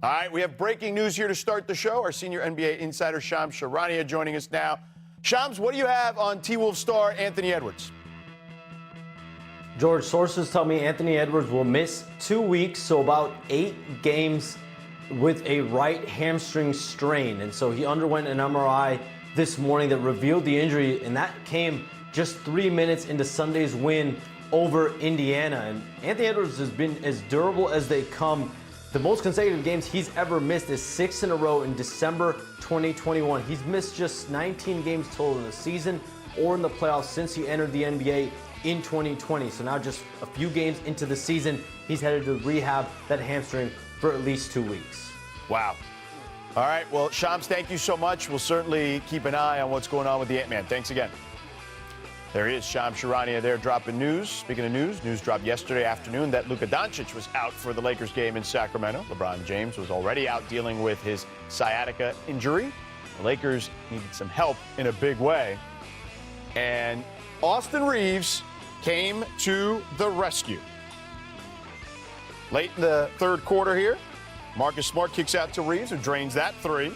All right, we have breaking news here to start the show. Our senior NBA insider, Shams Charania, joining us now. Shams, what do you have on T-Wolves star Anthony Edwards? George, sources tell me Anthony Edwards will miss 2 weeks, so about 8 games with a right hamstring strain. And so he underwent an MRI this morning that revealed the injury, and that came just 3 minutes into Sunday's win over Indiana. And Anthony Edwards has been as durable as they come. The most consecutive games he's ever missed is 6 in a row in December 2021. He's missed just 19 games total in the season or in the playoffs since he entered the NBA in 2020. So now just a few games into the season, he's headed to rehab that hamstring for at least 2 weeks. Wow. All right, well, Shams, thank you so much. We'll certainly keep an eye on what's going on with the Ant-Man. Thanks again. There he is, Shams Charania there dropping news. Speaking of news dropped yesterday afternoon that Luka Doncic was out for the Lakers game in Sacramento. LeBron James was already out dealing with his sciatica injury. The Lakers needed some help in a big way. And Austin Reeves came to the rescue. Late in the third quarter here, Marcus Smart kicks out to Reeves, who drains that three.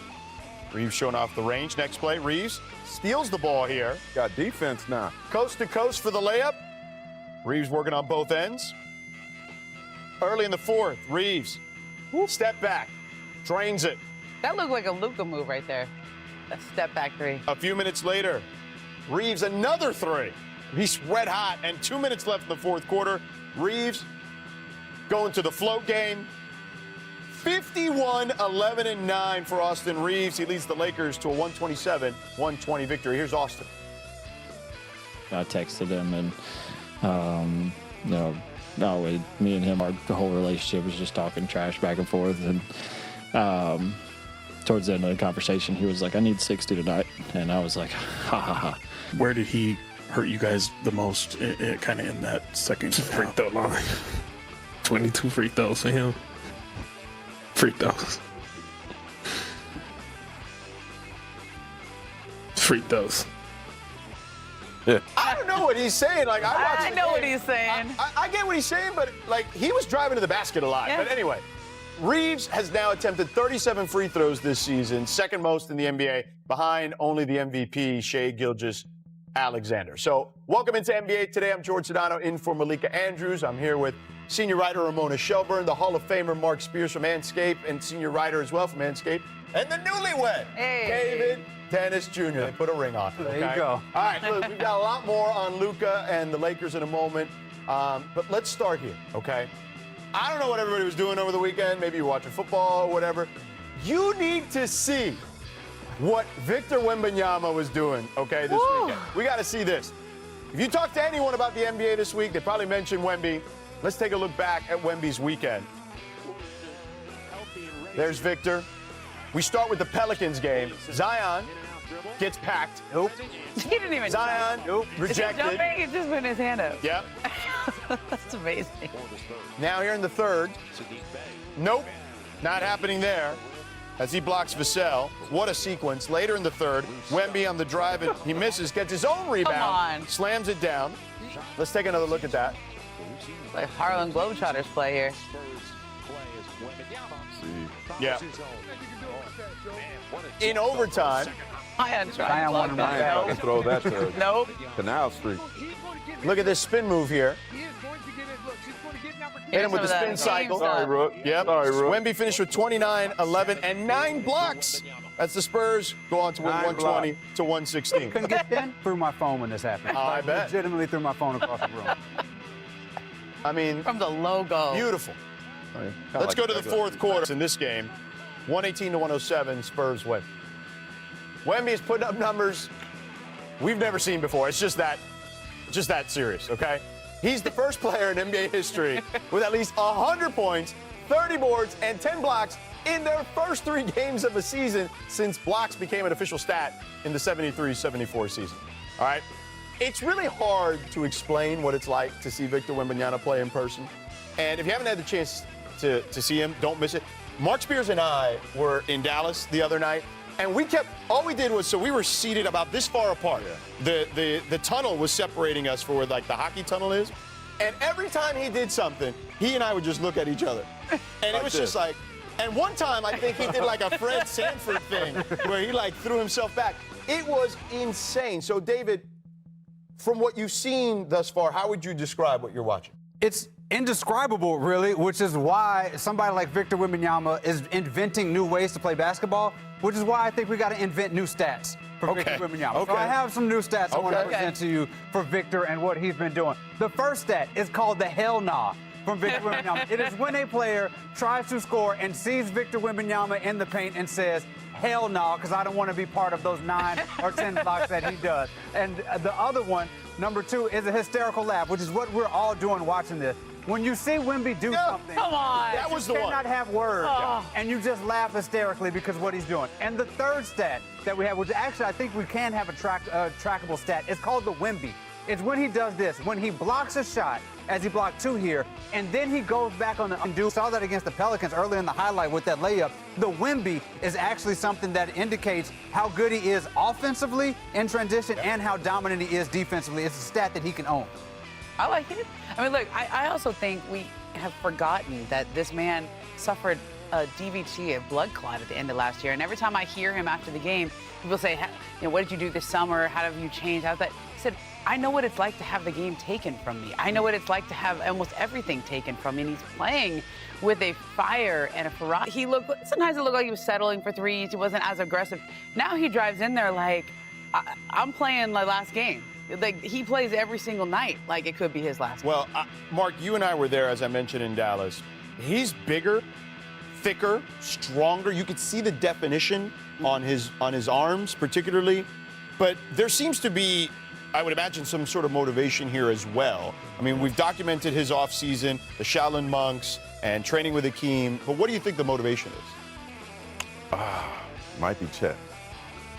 Reeves showing off the range. Next play, Reeves steals the ball here. Got defense now. Coast to coast for the layup. Reeves working on both ends. Early in the fourth, Reeves, step back, drains it. That looked like a Luka move right there. A step back three. A few minutes later, Reeves another three. He's red hot, and 2 minutes left in the fourth quarter. Reeves going to the float game. 51-11-9 for Austin Reeves. He leads the Lakers to a 127-120 victory. Here's Austin. I texted him, and me and him, our whole relationship was just talking trash back and forth. And towards the end of the conversation, he was like, "I need 60 tonight," and I was like, "Ha ha ha." Where did he hurt you guys the most? Kind of in that second free throw line. 22 free throws for him. Free throws. Free throws. Yeah. I don't know what he's saying. Like I know what he's saying. I get what he's saying, but like he was driving to the basket a lot. Yeah. But anyway, Reeves has now attempted 37 free throws this season, second most in the NBA, behind only the MVP, Shai Gilgeous-Alexander. So welcome into NBA Today. I'm George Sedano in for Malika Andrews. I'm here with senior writer Ramona Shelburne, the Hall of Famer Mark Spears from Manscaped, and senior writer as well from Manscaped, and the newlywed, David Dennis Jr. They put a ring on. Okay? There you go. All right, look, we've got a lot more on Luka and the Lakers in a moment, but let's start here, okay? I don't know what everybody was doing over the weekend. Maybe you're watching football or whatever. You need to see what Victor Wembanyama was doing, okay, this weekend. We got to see this. If you talk to anyone about the NBA this week, they probably mentioned Wemby. Let's take a look back at Wemby's weekend. There's Victor. We start with the Pelicans game. Zion gets packed. Nope. He didn't even Zion, nope. Rejected. Is he jumping? He just put his hand up. Yep. That's amazing. Now here in the third. Nope. Not happening there. As he blocks Vassell. What a sequence. Later in the third, Wemby on the drive, and he misses, gets his own rebound, slams it down. Let's take another look at that. Like Harlem Globetrotters play here. Yeah. In overtime. Zion wanted to throw that to Nope. Canal Street. Look at this spin move here. Hit him with the spin cycle. Sorry, Rook. Yep. Sorry, Rook. Wemby finished with 29, 11, and 9 blocks. That's the Spurs go on to win 120 to 116. Couldn't get 10? Threw my phone when this happened. I bet. Legitimately threw my phone across the room. I mean, From the logo. beautiful. Let's go to the fourth quarter in this game. 118 to 107, Spurs win. Wemby is putting up numbers we've never seen before. It's just that serious, okay? He's the first player in NBA history with at least 100 points, 30 boards, and 10 blocks in their first 3 games of a season since blocks became an official stat in the 73-74 season. All right? It's really hard to explain what it's like to see Victor Wembanyama play in person. And if you haven't had the chance to see him, don't miss it. Mark Spears and I were in Dallas the other night, and all we did was, so we were seated about this far apart. Yeah. The tunnel was separating us for where like the hockey tunnel is. And every time he did something, he and I would just look at each other. And it was just like, And one time, I think he did like a Fred Sanford thing where he like threw himself back. It was insane. So, David, from what you've seen thus far, how would you describe what you're watching? It's indescribable, really, which is why somebody like Victor Wembanyama is inventing new ways to play basketball, which is why I think we got to invent new stats for Victor Wembanyama. Okay. So I have some new stats I want to Okay. present to you for Victor and what he's been doing. The first stat is called the hell nah from Victor Wembanyama. It is when a player tries to score and sees Victor Wembanyama in the paint and says, hell no, because I don't want to be part of those 9 or 10 blocks that he does. And the other one, number 2, is a hysterical laugh, which is what we're all doing watching this. When you see Wemby do something, Come on. That was the you one. cannot have words, and you just laugh hysterically because of what he's doing. And the third stat that we have, which actually I think we can have a trackable stat, it's called the Wemby. It's when he does this, when he blocks a shot, as he blocked 2 here, and then he goes back on the undo. Saw that against the Pelicans earlier in the highlight with that layup. The Wemby is actually something that indicates how good he is offensively in transition and how dominant he is defensively. It's a stat that he can own. I like it. I mean, look, I also think we have forgotten that this man suffered a DVT, a blood clot at the end of last year. And every time I hear him after the game, people say, what did you do this summer? How have you changed? He said, I know what it's like to have the game taken from me. I know what it's like to have almost everything taken from me. And he's playing with a fire and a ferocity. Sometimes it looked like he was settling for threes. He wasn't as aggressive. Now he drives in there like, I'm playing my last game. Like, he plays every single night like it could be his last game. Well, Mark, you and I were there, as I mentioned, in Dallas. He's bigger, thicker, stronger. You could see the definition on his arms, particularly. But there seems to be, I would imagine, some sort of motivation here as well. I mean, we've documented his offseason, the Shaolin monks, and training with Akeem. But what do you think the motivation is? Might be Chet.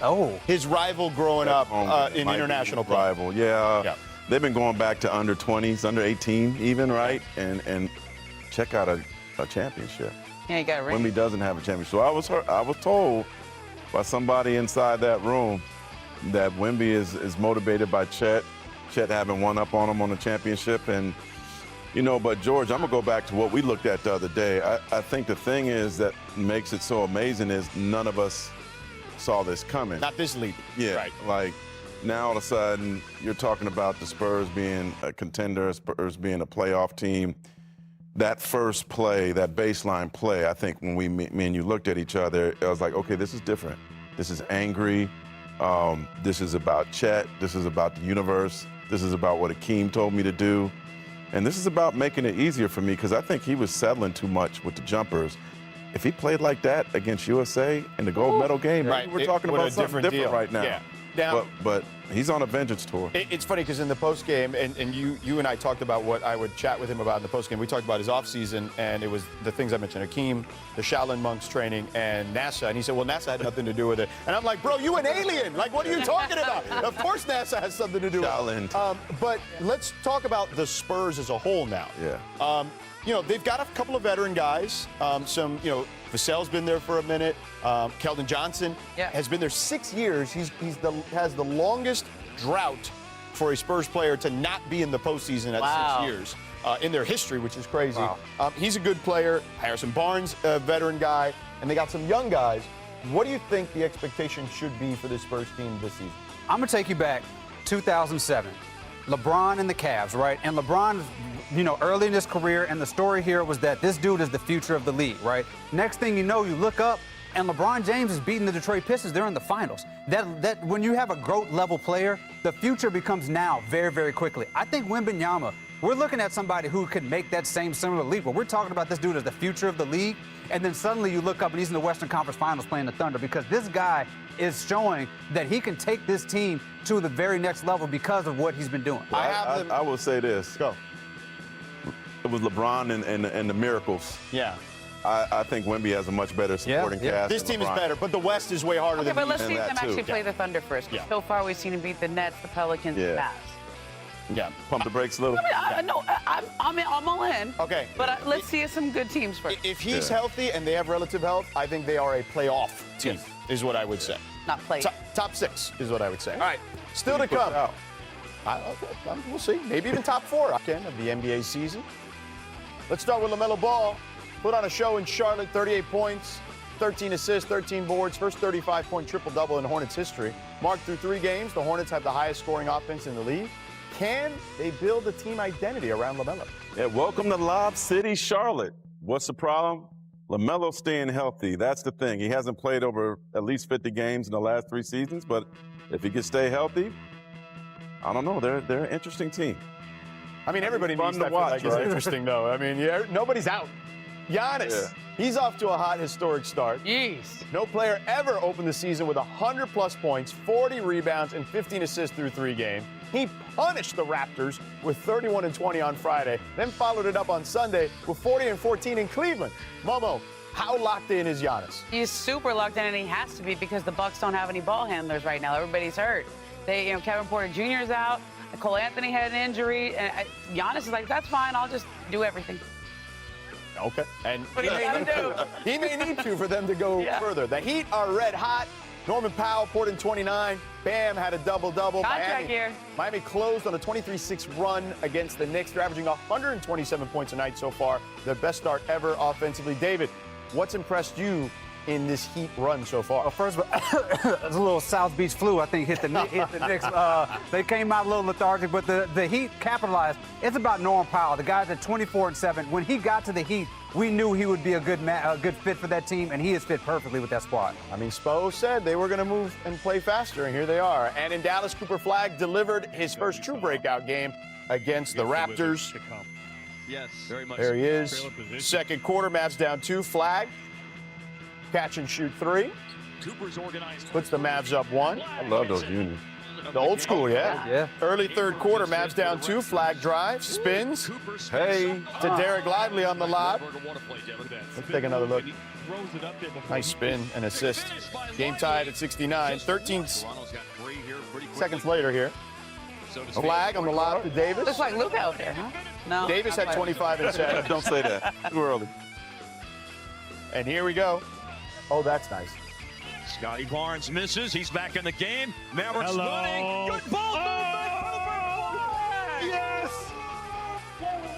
Oh. His rival growing up in international play. rival. Yeah. Yeah. They've been going back to under 20s, under 18 even, right? And check out a championship. Yeah, you got a ring. Wemby doesn't have a championship. So I was told by somebody inside that room that Wemby is motivated by Chet having one up on him on the championship. And, but George, I'm going to go back to what we looked at the other day. I think the thing is that makes it so amazing is none of us saw this coming. Not this league. Yeah, Right. like now all of a sudden you're talking about the Spurs being a contender, Spurs being a playoff team. That first play, that baseline play, I think when me and you looked at each other, I was like, okay, this is different. This is angry. This is about Chet. This is about the universe. This is about what Akeem told me to do. And this is about making it easier for me because I think he was settling too much with the jumpers. If he played like that against USA in the gold medal game, Right. we're talking about something different right now. Yeah. Now, But he's on a vengeance tour. it's funny because in the postgame, and you and I talked about what I would chat with him about in the postgame. We talked about his offseason, and it was the things I mentioned, Akeem, the Shaolin monks training, and NASA. And he said, well, NASA had nothing to do with it. And I'm like, bro, you an alien. Like, what are you talking about? Of course NASA has something to do with it. Shaolin. But let's talk about the Spurs as a whole now. Yeah. They've got a couple of veteran guys. Vassell's been there for a minute. Keldon Johnson has been there 6 years. He has the longest drought for a Spurs player to not be in the postseason at 6 years in their history, which is crazy. Wow. He's a good player. Harrison Barnes, a veteran guy, and they got some young guys. What do you think the expectation should be for this Spurs team this season? I'm going to take you back 2007. LeBron and the Cavs, right? And LeBron, early in his career, and the story here was that this dude is the future of the league, right? Next thing you know, you look up, and LeBron James is beating the Detroit Pistons. They're in the finals. That when you have a GOAT level player, the future becomes now very, very quickly. I think Wembanyama, we're looking at somebody who could make that same similar leap. But we're talking about this dude as the future of the league, and then suddenly you look up and he's in the Western Conference Finals playing the Thunder because this guy is showing that he can take this team to the very next level because of what he's been doing. I will say this. Go. It was LeBron and the miracles. Yeah. I think Wemby has a much better supporting cast. This than team is LeBron. better, but the West is way harder Okay, than but the let's East. see And them that, too. actually play the Thunder first. Yeah. So far, we've seen him beat the Nets, the Pelicans, the Mavs. Yeah. Pump the brakes a little. I'm all in. Okay. But let's see some good teams first. If he's healthy and they have relative health, I think they are a playoff team, is what I would say. Not play. Top 6 is what I would say. All right, still to come. We'll see. Maybe even top 4 of the NBA season. Let's start with LaMelo Ball. put on a show in Charlotte, 38 points, 13 assists, 13 boards, first 35-point triple-double in Hornets history. Mark, through 3 games, the Hornets have the highest scoring offense in the league. Can they build a team identity around LaMelo? Yeah, welcome to Lob City, Charlotte. What's the problem? LaMelo staying healthy. That's the thing. He hasn't played over at least 50 games in the last 3 seasons, but if he can stay healthy, I don't know. They're an interesting team. I mean, everybody needs to watch. It's interesting, though. I mean, nobody's out. Giannis, he's off to a hot historic start. Jeez. No player ever opened the season with 100-plus points, 40 rebounds, and 15 assists through 3 games. He punished the Raptors with 31 and 20 on Friday, then followed it up on Sunday with 40 and 14 in Cleveland. Momo, how locked in is Giannis? He's super locked in, and he has to be because the Bucks don't have any ball handlers right now. Everybody's hurt. Kevin Porter Jr. is out. Cole Anthony had an injury. And Giannis is like, that's fine. I'll just do everything. Okay. And What he may need to for them to go further. The Heat are red hot. Norman Powell poured in 29. Bam had a double-double. Miami closed on a 23-6 run against the Knicks. They're averaging 127 points a night so far. Their best start ever offensively. David, what's impressed you in this Heat run so far? Well, first of all, a little South Beach flu, I think, hit the Knicks. They came out a little lethargic, but the Heat capitalized. It's about Norman Powell. The guy's at 24-7. When he got to the Heat, we knew he would be a good fit for that team, and he has fit perfectly with that squad. I mean, Spo said they were going to move and play faster, and here they are. And in Dallas, Cooper Flagg delivered his first true breakout game against the Raptors. Yes, very much. There he is. Second quarter, Mavs down 2. Flagg, catch and shoot 3. Cooper's organized. Puts the Mavs up 1. I love those unions. The old school, yeah. Early third quarter, Mavs down 2. Flagg drives, spins. Hey, to Derek Lively on the lob. Let's take another look. Nice spin and assist. Game tied at 69. 13 seconds later here. Flagg on the lob to Davis. Looks like Luka out there, huh? No. Davis had 25 and 7. Don't say that. Too early. And here we go. Oh, that's nice. Scotty Barnes misses. He's back in the game. Mavericks winning. Good ball movement. Yes.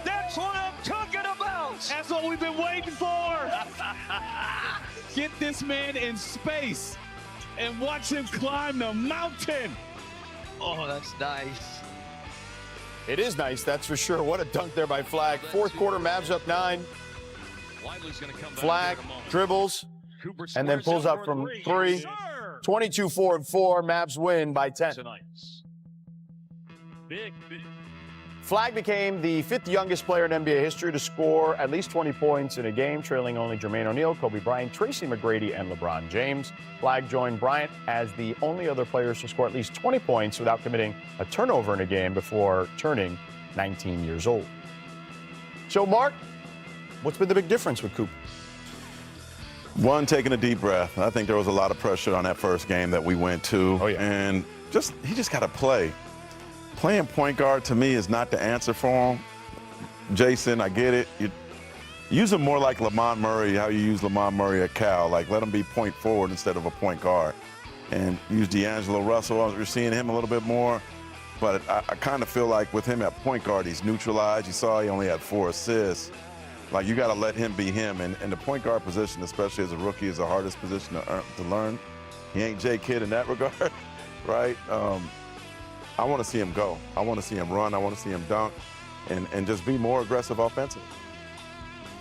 That's what I'm talking about. That's what we've been waiting for. Get this man in space and watch him climb the mountain. Oh, that's nice. It is nice, that's for sure. What a dunk there by Flagg. Fourth quarter, Mavs up 9. Flagg dribbles and then pulls up from 3. 22-4-4. Mavs win by 10. Big. Flagg became the 5th youngest player in NBA history to score at least 20 points in a game, trailing only Jermaine O'Neal, Kobe Bryant, Tracy McGrady, and LeBron James. Flagg joined Bryant as the only other players to score at least 20 points without committing a turnover in a game before turning 19 years old. So, Mark, what's been the big difference with Cooper? One, taking a deep breath. I think there was a lot of pressure on that first game that we went to. Oh, yeah. And he just got to play. Playing point guard, to me, is not the answer for him. Jason, I get it. You use him more like Lamont Murray, how you use Lamont Murray at Cal. Like, let him be point forward instead of a point guard. And use D'Angelo Russell. You're seeing him a little bit more. But I kind of feel like with him at point guard, he's neutralized. You saw he only had 4 assists. Like, you got to let him be him. And the point guard position, especially as a rookie, is the hardest position to learn. He ain't Jay Kidd in that regard, right? I want to see him go. I want to see him run. I want to see him dunk and just be more aggressive offensively.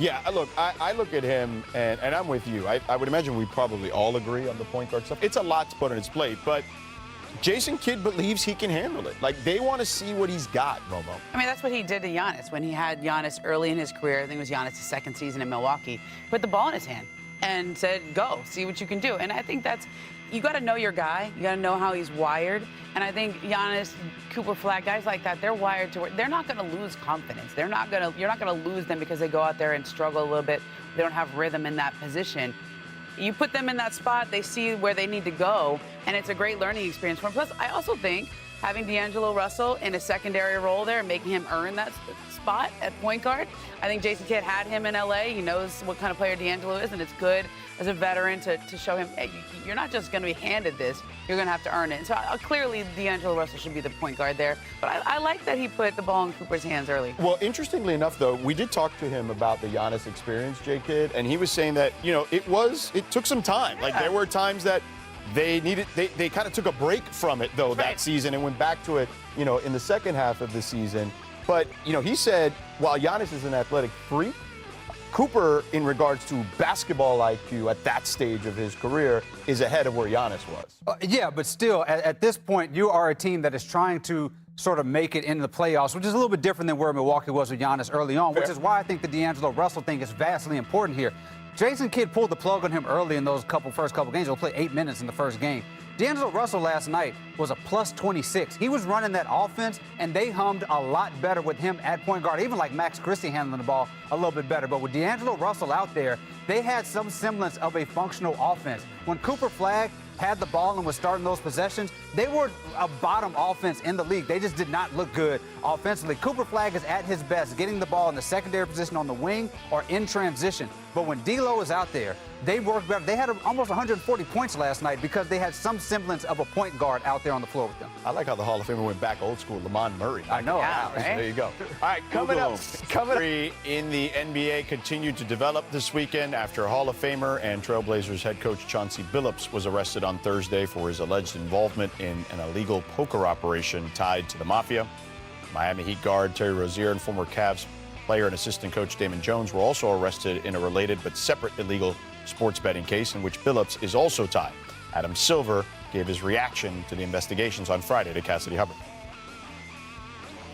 Yeah, look, I look at him, and I'm with you. I would imagine we probably all agree on the point guard stuff. It's a lot to put on his plate, but Jason Kidd believes he can handle it. Like, they want to see what he's got, Romo. I mean, that's what he did to Giannis when he had Giannis early in his career. I think it was Giannis' second season in Milwaukee. Put the ball in his hand and said, go, see what you can do. And I think you got to know your guy. You got to know how he's wired. And I think Giannis, Cooper Flagg, guys like that, they're wired to where they're not going to lose confidence. You're not going to lose them because they go out there and struggle a little bit. They don't have rhythm in that position. You put them in that spot, they see where they need to go, and it's a great learning experience for them. Plus, I also think having D'Angelo Russell in a secondary role there and making him earn that spot at point guard. I think Jason Kidd had him in LA. He knows what kind of player D'Angelo is, and it's good as a veteran to show him, hey, you're not just going to be handed this, you're going to have to earn it. And so clearly D'Angelo Russell should be the point guard there. But I like that he put the ball in Cooper's hands early. Well, interestingly enough, though, we did talk to him about the Giannis experience, J. Kidd, and he was saying that, it took some time. Like, there were times that they kind of took a break from it, though, that season and went back to it, in the second half of the season. But, he said, while Giannis is an athletic freak, Cooper, in regards to basketball IQ at that stage of his career, is ahead of where Giannis was. Yeah, but still, at this point, you are a team that is trying to sort of make it into the playoffs, which is a little bit different than where Milwaukee was with Giannis early on, which is why I think the D'Angelo Russell thing is vastly important here. Jason Kidd pulled the plug on him early in those first couple games. He'll play 8 minutes in the first game. D'Angelo Russell last night was a plus 26. He was running that offense, and they hummed a lot better with him at point guard, even like Max Christie handling the ball a little bit better. But with D'Angelo Russell out there, they had some semblance of a functional offense. When Cooper Flagg had the ball and was starting those possessions, they were a bottom offense in the league. They just did not look good offensively. Cooper Flagg is at his best, getting the ball in the secondary position on the wing or in transition. But when D'Lo is out there, they work better. They had almost 140 points last night because they had some semblance of a point guard out there on the floor with them. I like how the Hall of Famer went back old school, Lamont Murray. I know. Yeah, right? There you go. All right, coming up in the NBA continued to develop this weekend after Hall of Famer and Trailblazers head coach Chauncey Billups was arrested on Thursday for his alleged involvement in an illegal poker operation tied to the Mafia. Miami Heat guard Terry Rozier and former Cavs player and assistant coach Damon Jones were also arrested in a related but separate illegal sports betting case in which Billups is also tied. Adam Silver gave his reaction to the investigations on Friday to Cassidy Hubbard.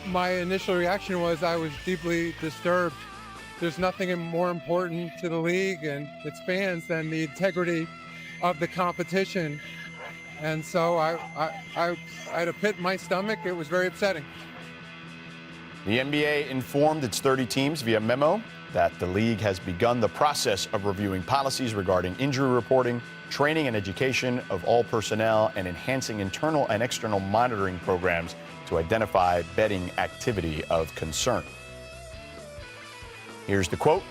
My initial reaction was I was deeply disturbed. There's nothing more important to the league and its fans than the integrity of the competition. And so I had a pit in my stomach. It was very upsetting. The NBA informed its 30 teams via memo that the league has begun the process of reviewing policies regarding injury reporting, training and education of all personnel, and enhancing internal and external monitoring programs to identify betting activity of concern. Here's the quote.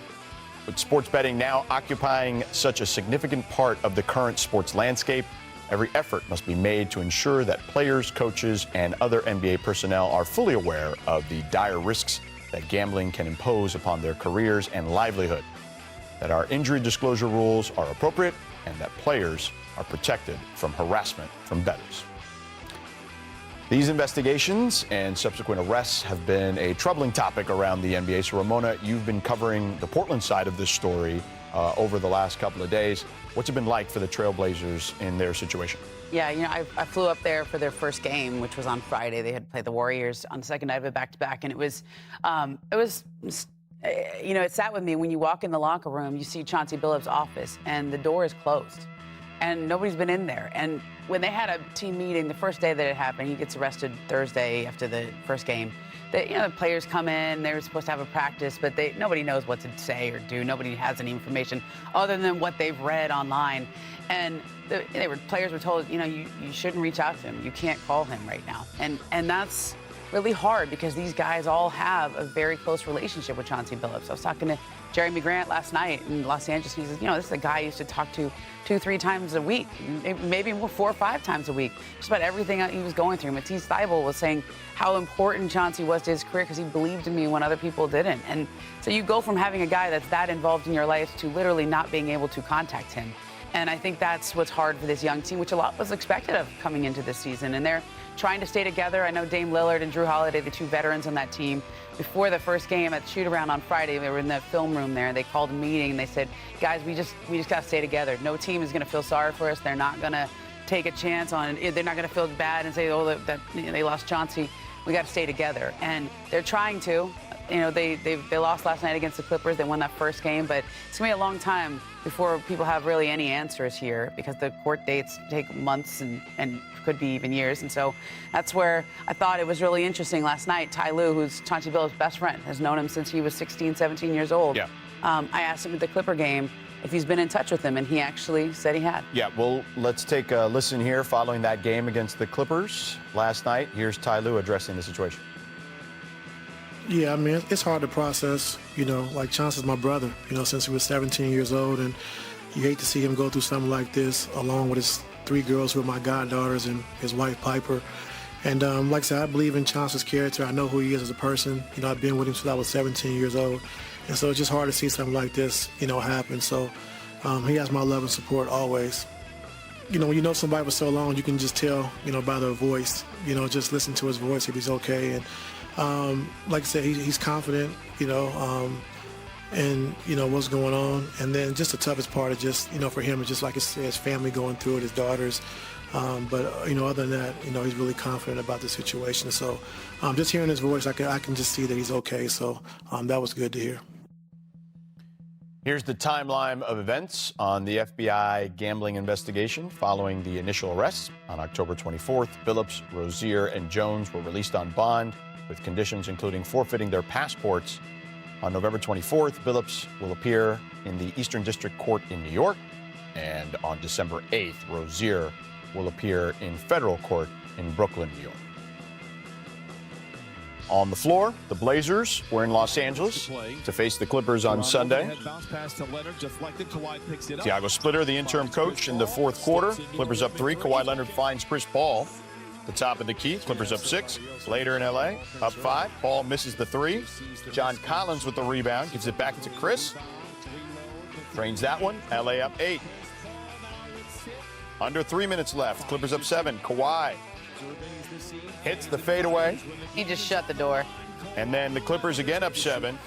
With sports betting now occupying such a significant part of the current sports landscape, every effort must be made to ensure that players, coaches, and other NBA personnel are fully aware of the dire risks that gambling can impose upon their careers and livelihood, that our injury disclosure rules are appropriate, and that players are protected from harassment from bettors. These investigations and subsequent arrests have been a troubling topic around the NBA. So, Ramona, you've been covering the Portland side of this story over the last couple of days. What's it been like for the Trailblazers in their situation? Yeah, I flew up there for their first game, which was on Friday. They had played the Warriors on the second night of it back-to-back, and it sat with me. When you walk in the locker room, you see Chauncey Billups' office, and the door is closed, and nobody's been in there. And when they had a team meeting the first day that it happened, he gets arrested Thursday after the first game. The players come in, they're supposed to have a practice, but nobody knows what to say or do. Nobody has any information other than what they've read online. And players were told, you shouldn't reach out to him. You can't call him right now. And that's really hard because these guys all have a very close relationship with Chauncey Billups. I was talking to Jeremy Grant last night in Los Angeles. He says, this is a guy I used to talk to 2-3 times a week, maybe more 4 or 5 times a week, just about everything he was going through. Matisse Thybulle was saying how important Chauncey was to his career because he believed in me when other people didn't. And so you go from having a guy that's that involved in your life to literally not being able to contact him. And I think that's what's hard for this young team, which a lot was expected of coming into this season. And they're trying to stay together. I know Dame Lillard and Drew Holiday, the two veterans on that team, before the first game at shoot-around on Friday, they were in the film room there. They called a meeting, and they said, guys, we just got to stay together. No team is going to feel sorry for us. They're not going to take a chance on it. They're not going to feel bad and say, that they lost Chauncey. We got to stay together. And they're trying to. They lost last night against the Clippers. They won that first game, but it's going to be a long time before people have really any answers here because the court dates take months and could be even years. And so that's where I thought it was really interesting last night. Ty Lue, who's Chauncey Billups' best friend, has known him since he was 16, 17 years old. Yeah. I asked him at the Clipper game if he's been in touch with him, and he actually said he had. Yeah, well, let's take a listen here following that game against the Clippers last night. Here's Ty Lue addressing the situation. Yeah, I mean, it's hard to process, like Chance is my brother, since he was 17 years old, and you hate to see him go through something like this along with his 3 girls who are my goddaughters and his wife, Piper. And like I said, I believe in Chance's character. I know who he is as a person. I've been with him since I was 17 years old. And so it's just hard to see something like this, happen. So he has my love and support always. When you know somebody for so long, you can just tell, by their voice, just listen to his voice if he's okay. And like I said, he's confident, and what's going on. And then just the toughest part is just, for him, it's just like his family going through it, his daughters. But other than that, he's really confident about the situation. So just hearing his voice, I can just see that he's okay. So that was good to hear. Here's the timeline of events on the FBI gambling investigation following the initial arrests. On October 24th, Billups, Rozier, and Jones were released on bond with conditions including forfeiting their passports. On November 24th, Billups will appear in the Eastern District Court in New York. And on December 8th, Rozier will appear in federal court in Brooklyn, New York. On the floor, the Blazers were in Los Angeles to face the Clippers on Sunday. Thiago Splitter, the interim coach, in the fourth quarter. Clippers up 3. Kawhi Leonard finds Chris Paul at the top of the key. Clippers up 6. Later in L.A., up 5. Paul misses the 3. John Collins with the rebound. Gives it back to Chris. Drains that one. L.A. up 8. Under 3 minutes left. Clippers up 7. Kawhi hits the fadeaway. He just shut the door. And then the Clippers again up 7.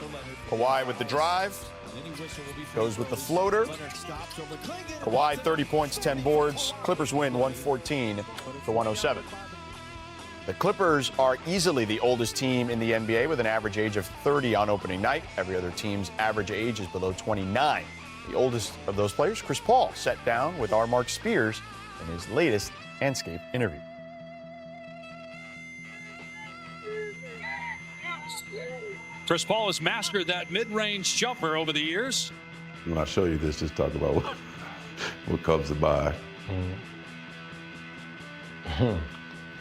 Kawhi with the drive. Goes with the floater. Kawhi 30 points, 10 boards. Clippers win 114-107. The Clippers are easily the oldest team in the NBA with an average age of 30 on opening night. Every other team's average age is below 29. The oldest of those players, Chris Paul, sat down with our Mark Spears in his latest Anscape interview. Chris Paul has mastered that mid-range jumper over the years. When I show you this, just talk about what comes to mind.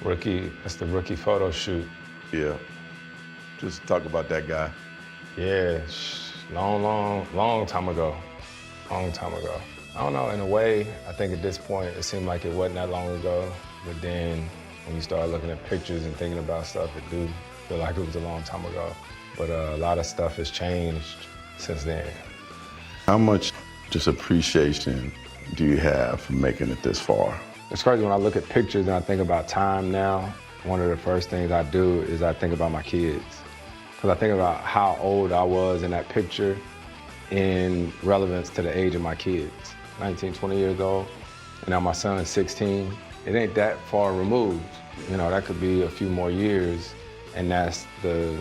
Rookie, that's the rookie photo shoot. Yeah. Just talk about that guy. Yeah, long time ago. Long time ago. I don't know, in a way, I think at this point, it seemed like it wasn't that long ago. But then when you start looking at pictures and thinking about stuff, it do feel like it was a long time ago. But a lot of stuff has changed since then. How much just appreciation do you have for making it this far? It's crazy when I look at pictures and I think about time now, one of the first things I do is I think about my kids. Because I think about how old I was in that picture in relevance to the age of my kids. 19, 20 years old, and now my son is 16. It ain't that far removed. That could be a few more years, and that's the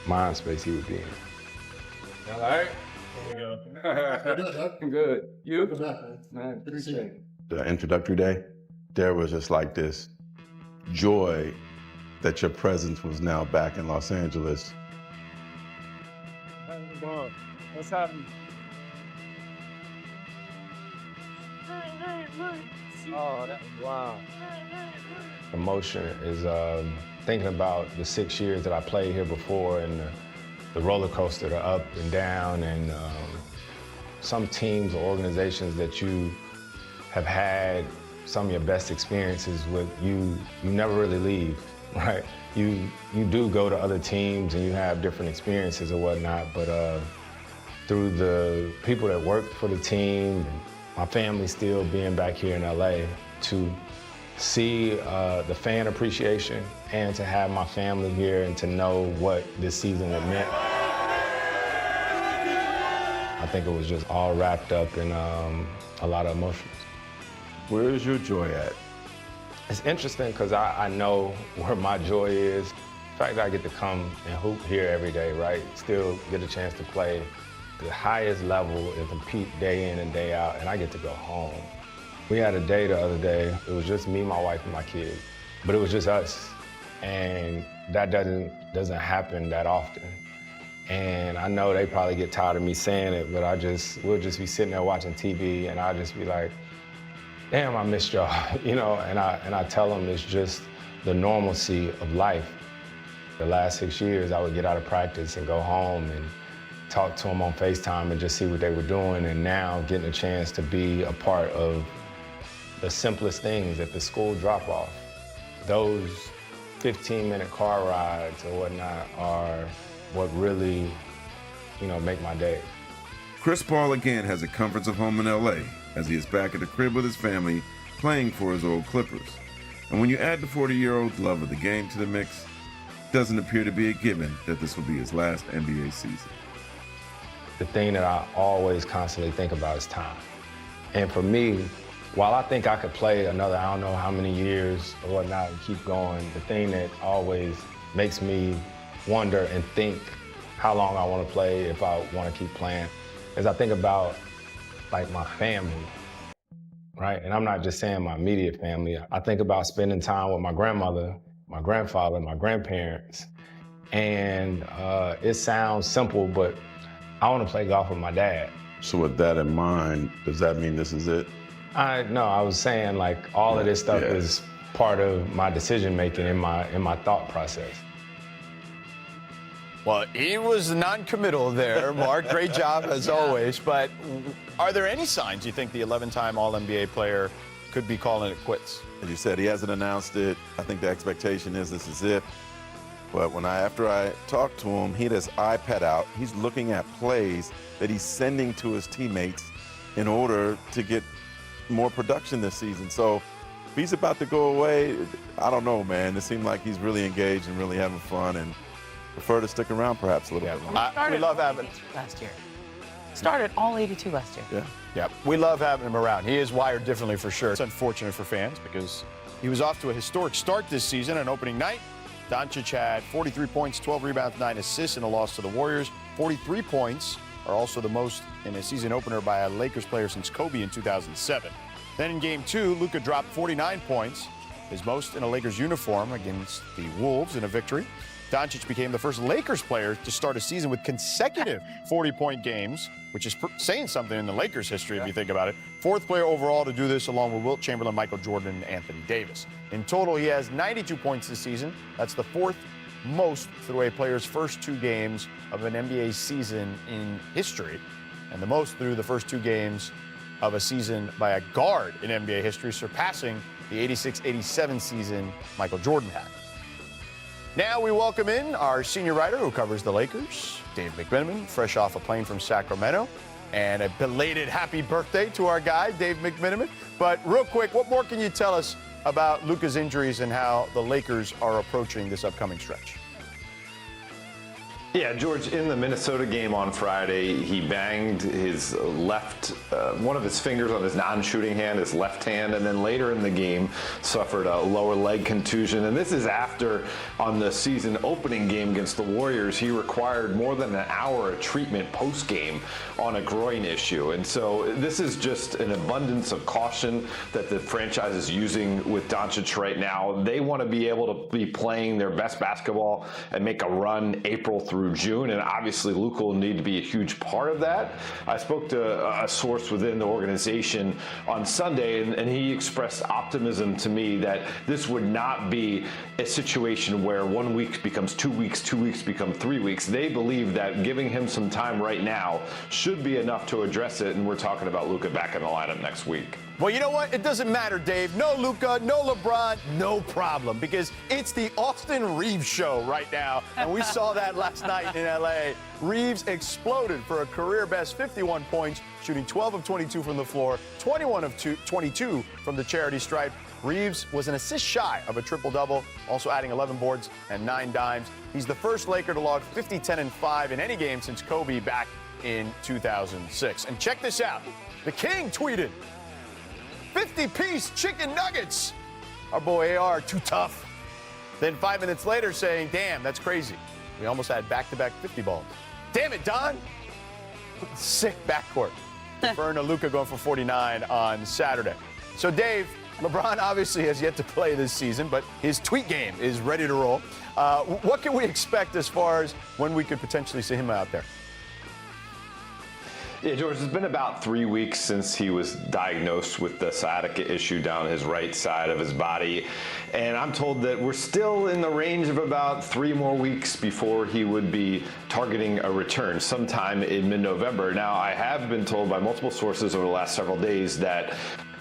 mind space he would be in. All right? Here we go. Good. You? Good back, man. Appreciate it. The introductory day, there was just like this joy that your presence was now back in Los Angeles. What's happening? Oh, wow. Emotion is thinking about the 6 years that I played here before and the roller coaster, the up and down, and some teams or organizations that you have had some of your best experiences with, you never really leave, right? You do go to other teams and you have different experiences or whatnot, but through the people that worked for the team, my family still being back here in LA, to see the fan appreciation and to have my family here and to know what this season had meant. I think it was just all wrapped up in a lot of emotions. Where is your joy at? It's interesting because I know where my joy is. The fact that I get to come and hoop here every day, right? Still get a chance to play the highest level and compete day in and day out, and I get to go home. We had a day the other day. It was just me, my wife, and my kids, but it was just us, and that doesn't happen that often. And I know they probably get tired of me saying it, but we'll just be sitting there watching TV, and I'll just be like, damn, I missed y'all, and I tell them it's just the normalcy of life. The last 6 years, I would get out of practice and go home and talk to them on FaceTime and just see what they were doing. And now getting a chance to be a part of the simplest things at the school drop-off. Those 15-minute car rides or whatnot are what really, make my day. Chris Paul again has a comforts of home in LA as he is back at the crib with his family playing for his old Clippers. And when you add the 40-year-old's love of the game to the mix, it doesn't appear to be a given that this will be his last NBA season. The thing that I always constantly think about is time. And for me, while I think I could play another, I don't know how many years or whatnot and keep going, the thing that always makes me wonder and think how long I want to play, if I want to keep playing, is I think about like my family, right? And I'm not just saying my immediate family. I think about spending time with my grandmother, my grandfather, my grandparents. And it sounds simple, but I want to play golf with my dad. So with that in mind, does that mean this is it? No, I was saying like all of this stuff is part of my decision making in my thought process. Well, he was non-committal there, Mark. Great job as always. But are there any signs you think the 11-time All-NBA player could be calling it quits? As you said, he hasn't announced it. I think the expectation is this is it. But after I talked to him, he had his iPad out. He's looking at plays that he's sending to his teammates in order to get more production this season. So if he's about to go away, I don't know, man. It seemed like he's really engaged and really having fun and prefer to stick around perhaps a little bit longer. We love having last year. Started all 82 last year. Yeah. We love having him around. He is wired differently for sure. It's unfortunate for fans because he was off to a historic start this season on opening night. Doncic had 43 points, 12 rebounds, 9 assists in a loss to the Warriors. 43 points are also the most in a season opener by a Lakers player since Kobe in 2007. Then in Game 2, Luka dropped 49 points, his most in a Lakers uniform against the Wolves in a victory. Doncic became the first Lakers player to start a season with consecutive 40-point games, which is saying something in the Lakers' history if you think about it. Fourth player overall to do this along with Wilt Chamberlain, Michael Jordan, and Anthony Davis. In total, he has 92 points this season. That's the fourth most through a player's first 2 games of an NBA season in history, and the most through the first 2 games of a season by a guard in NBA history, surpassing the 86-87 season Michael Jordan had. Now we welcome in our senior writer who covers the Lakers, Dave McMenamin, fresh off a plane from Sacramento. And a belated happy birthday to our guy, Dave McMenamin. But real quick, what more can you tell us about Luka's injuries and how the Lakers are approaching this upcoming stretch? Yeah, George, in the Minnesota game on Friday, he banged his one of his fingers on his non-shooting hand, his left hand, and then later in the game suffered a lower leg contusion. And this is after, on the season opening game against the Warriors, he required more than an hour of treatment post-game on a groin issue. And so this is just an abundance of caution that the franchise is using with Doncic right now. They want to be able to be playing their best basketball and make a run April through June, and obviously Luka will need to be a huge part of that. I spoke to a source within the organization on Sunday, and he expressed optimism to me that this would not be a situation where 1 week becomes 2 weeks, 2 weeks become 3 weeks. They believe that giving him some time right now should be enough to address it, and we're talking about Luka back in the lineup next week. Well, you know what? It doesn't matter, Dave. No Luka, no LeBron, no problem, because it's the Austin Reeves show right now, and we saw that last night in L.A. Reeves exploded for a career-best 51 points, shooting 12 of 22 from the floor, 21 of 22 from the charity stripe. Reeves was an assist shy of a triple-double, also adding 11 boards and 9 dimes. He's the first Laker to log 50, 10, and 5 in any game since Kobe back in 2006. And check this out. The King tweeted, 50-piece chicken nuggets. Our boy AR, too tough. Then 5 minutes later saying, damn, that's crazy. We almost had back-to-back 50 balls. Damn it, Don. Sick backcourt. Deferring to Luka going for 49 on Saturday. So, Dave, LeBron obviously has yet to play this season, but his tweet game is ready to roll. What can we expect as far as when we could potentially see him out there? Yeah, George, it's been about 3 weeks since he was diagnosed with the sciatica issue down his right side of his body. And I'm told that we're still in the range of about 3 more weeks before he would be targeting a return sometime in mid-November. Now, I have been told by multiple sources over the last several days that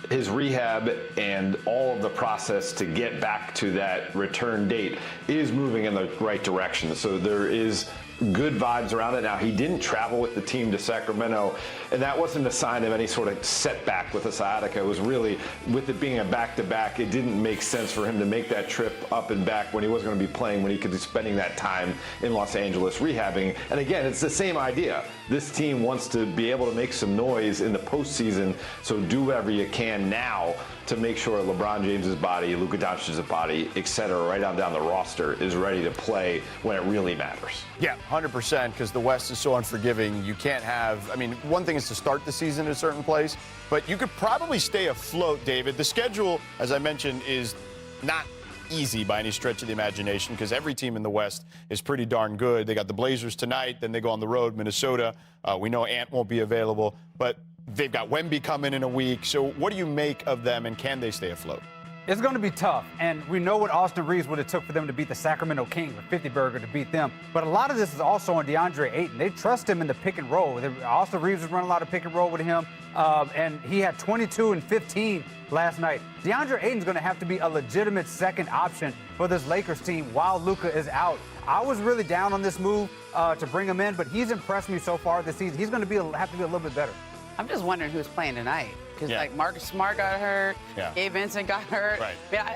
his rehab and all of the process to get back to that return date is moving in the right direction. So there is good vibes around it. Now, he didn't travel with the team to Sacramento, and that wasn't a sign of any sort of setback with the sciatica. It was really, with it being a back-to-back, it didn't make sense for him to make that trip up and back when he wasn't going to be playing, when he could be spending that time in Los Angeles rehabbing. And again, it's the same idea. This team wants to be able to make some noise in the postseason, so do whatever you can now to make sure LeBron James's body, Luka Doncic's body, et cetera, right on down the roster is ready to play when it really matters. Yeah, 100%, because the West is so unforgiving. You can't have, I mean, one thing is to start the season at a certain place, but you could probably stay afloat, David. The schedule, as I mentioned, is not easy by any stretch of the imagination, because every team in the West is pretty darn good. They got the Blazers tonight, then they go on the road, Minnesota. We know Ant won't be available, but they've got Wemby coming in a week. So what do you make of them, and can they stay afloat? It's going to be tough, and we know what Austin Reeves would have took for them to beat the Sacramento Kings, or 50 Burger to beat them. But a lot of this is also on DeAndre Ayton. They trust him in the pick and roll. Austin Reeves was running a lot of pick and roll with him, and he had 22 and 15 last night. DeAndre Ayton's going to have to be a legitimate second option for this Lakers team while Luka is out. I was really down on this move to bring him in, but he's impressed me so far this season. He's going to have to be a little bit better. I'm just wondering who's playing tonight. Because, Yeah. like, Marcus Smart got hurt. Yeah. Gabe Vincent got hurt. Right.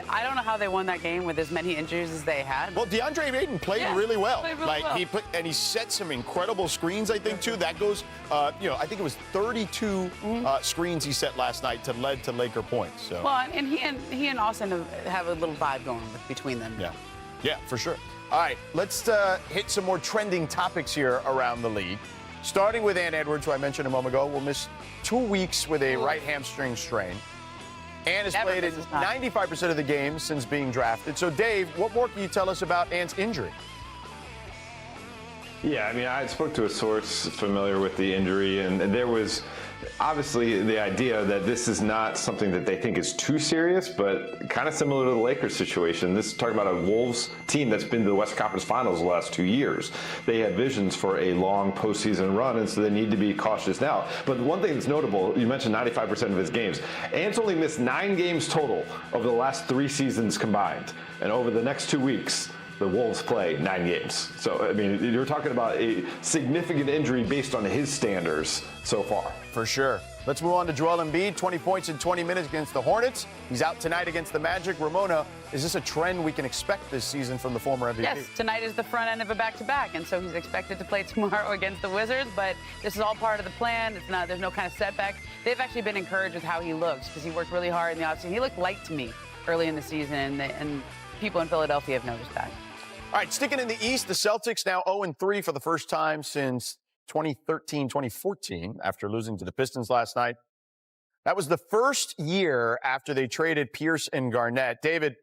I don't know how they won that game with as many injuries as they had. Well, DeAndre Ayton played really well. Played really like well. he set some incredible screens, I think, too. That goes, I think it was 32 screens he set last night to led to Laker points. So. Well, and he and Austin have a little vibe going between them. Yeah, for sure. All right, let's hit some more trending topics here around the league. Starting with Ant Edwards, who I mentioned a moment ago, will miss 2 weeks with a right hamstring strain. Ant has played in 95% of the games since being drafted. So, Dave, what more can you tell us about Ant's injury? Yeah, I mean, I spoke to a source familiar with the injury, and there was obviously the idea that this is not something that they think is too serious, but kind of similar to the Lakers situation. This is talking about a Wolves team that's been to the Western Conference Finals the last 2 years. They have visions for a long postseason run, and so they need to be cautious now. But one thing that's notable, you mentioned 95% of his games. Ant's only missed 9 games total over the last 3 seasons combined. And over the next 2 weeks, the Wolves play 9 games. So, I mean, you're talking about a significant injury based on his standards so far. For sure. Let's move on to Joel Embiid. 20 points in 20 minutes against the Hornets. He's out tonight against the Magic. Ramona, is this a trend we can expect this season from the former MVP? Yes, tonight is the front end of a back-to-back, and so he's expected to play tomorrow against the Wizards, but this is all part of the plan. There's no kind of setback. They've actually been encouraged with how he looks because he worked really hard in the offseason. He looked light to me early in the season, and people in Philadelphia have noticed that. All right, sticking in the East, the Celtics now 0-3 for the first time since 2013-2014 after losing to the Pistons last night. That was the first year after they traded Pierce and Garnett. David,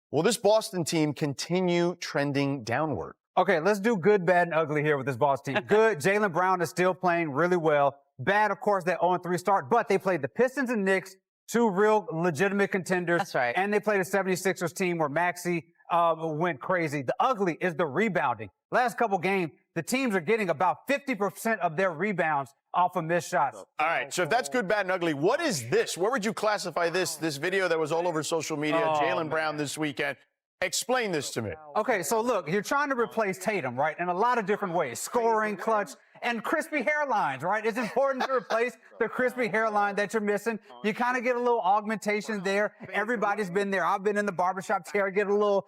will this Boston team continue trending downward? Okay, let's do good, bad, and ugly here with this Boston team. Good, Jaylen Brown is still playing really well. Bad, of course, that 0-3 start, but they played the Pistons and Knicks, 2 real legitimate contenders. That's right. And they played a 76ers team where Maxey went crazy. The ugly is the rebounding. Last couple games, the teams are getting about 50% of their rebounds off of missed shots. All right, so if that's good, bad, and ugly, what is this? Where would you classify this video that was all over social media, Jaylen Brown this weekend? Explain this to me. Okay, so look, you're trying to replace Tatum, right, in a lot of different ways. Scoring, clutch, and crispy hairlines, right? It's important to replace the crispy hairline that you're missing. You kind of get a little augmentation there. Everybody's been there. I've been in the barbershop chair, get a little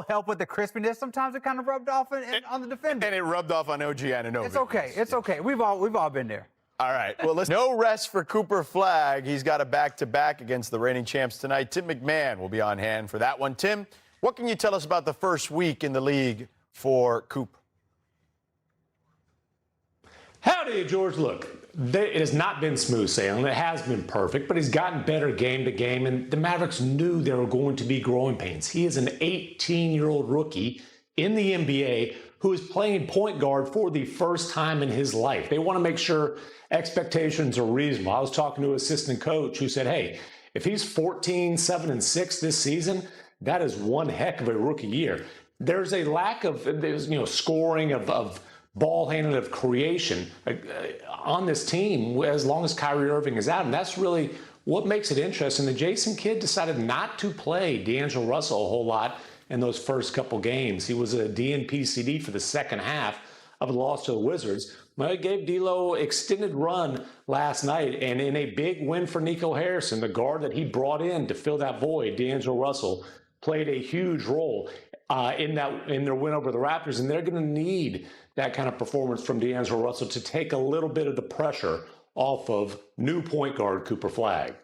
help with the crispiness. Sometimes it kind of rubbed off on the defender. And it rubbed off on OG Anunoby. It's okay. It's okay. We've all been there. All right. Well, no rest for Cooper Flagg. He's got a back-to-back against the reigning champs tonight. Tim McMahon will be on hand for that one. Tim, what can you tell us about the first week in the league for Coop? Howdy, George. Look, it has not been smooth sailing. It has been perfect, but he's gotten better game to game, and the Mavericks knew there were going to be growing pains. He is an 18-year-old rookie in the NBA who is playing point guard for the first time in his life. They want to make sure expectations are reasonable. I was talking to an assistant coach who said, hey, if he's 14, 7, and 6 this season, that is one heck of a rookie year. There's a lack of scoring, of ball handling, of creation on this team as long as Kyrie Irving is out. And that's really what makes it interesting. The Jason Kidd decided not to play D'Angelo Russell a whole lot in those first couple games. He was a DNP CD for the second half of the loss to the Wizards. Well, it gave D'Lo extended run last night, and in a big win for Nico Harrison, the guard that he brought in to fill that void, D'Angelo Russell, played a huge role in their win over the Raptors, and they're going to need that kind of performance from D'Angelo Russell to take a little bit of the pressure off of new point guard Cooper Flagg.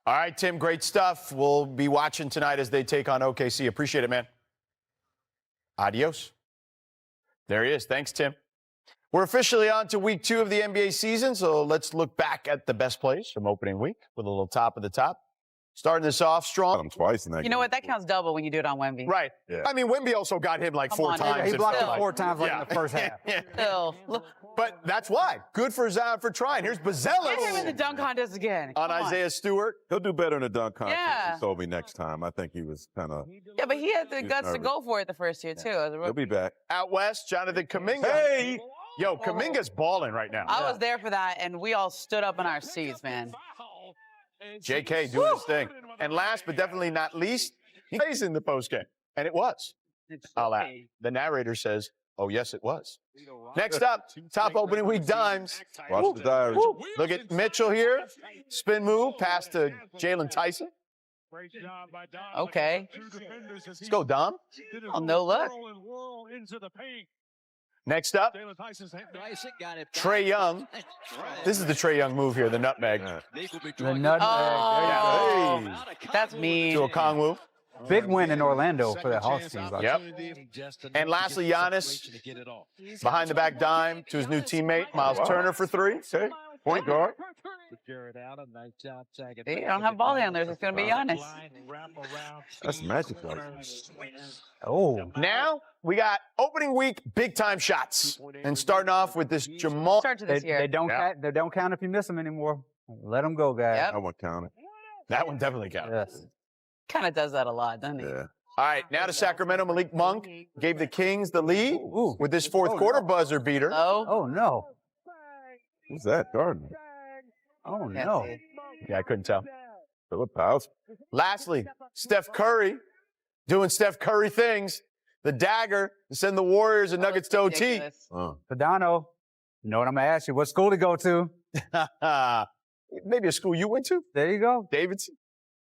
All right, Tim, great stuff. We'll be watching tonight as they take on OKC. Appreciate it, man. Adios. There he is. Thanks, Tim. We're officially on to week 2 of the NBA season, so let's look back at the best plays from opening week with a little top of the top. Starting this off strong. Twice in that You know what? That counts double when you do it on Wemby. Right. Yeah. I mean, Wemby also got him like 4 times. He blocked him like, 4 times in the first half. Still. But that's why. Good for Zion for trying. Here's Get him in the Bazelis dunk contest again. on Isaiah Stewart. He'll do better in the dunk contest Yeah. than Sobe next time. I think he was kind of. Yeah, but he had the He's guts to nervous. go for it the first year, too. As a He'll rookie. be back. Out west, Jonathan Kuminga. Hey! Yo, Kuminga's balling right now. I was there for that, and we all stood up in our seats, man. JK doing his thing. And last but definitely not least, he plays in the postgame. And it was. I'll add. The narrator says, oh, yes, it was. Next up, top opening week dimes. Watch the diary. Look at Mitchell here. Spin move, pass to Jalen Tyson. Okay. Let's go, Dom. Oh, no look. Next up, Trae Young. This is the Trae Young move here, the nutmeg. The nutmeg. Oh, Hey. that's mean. To Okongwu. Big win in Orlando for the Hawks team. Yep. And lastly, Giannis, behind the back dime to his new teammate, Miles Turner for 3. Okay. Point guard. They don't have ball handlers. It's going to be Giannis. That's magic. Oh. Now we got opening week big time shots. And starting off with this Jamal. Start to this year. They don't count if you miss them anymore. Let them go, guys. Yep. That one counted. That one definitely counts. Yes. Kind of does that a lot, doesn't he? Yeah. All right, now to Sacramento. Malik Monk gave the Kings the lead with this fourth quarter buzzer beater. Oh, no. Who's that? Gardner. Oh, no. Yeah, I couldn't tell. Philip House. Lastly, Steph Curry doing Steph Curry things. The dagger to send the Warriors and Nuggets to OT. Ridiculous. Fadano, you know what I'm going to ask you? What school to go to? Maybe a school you went to? There you go. Davidson?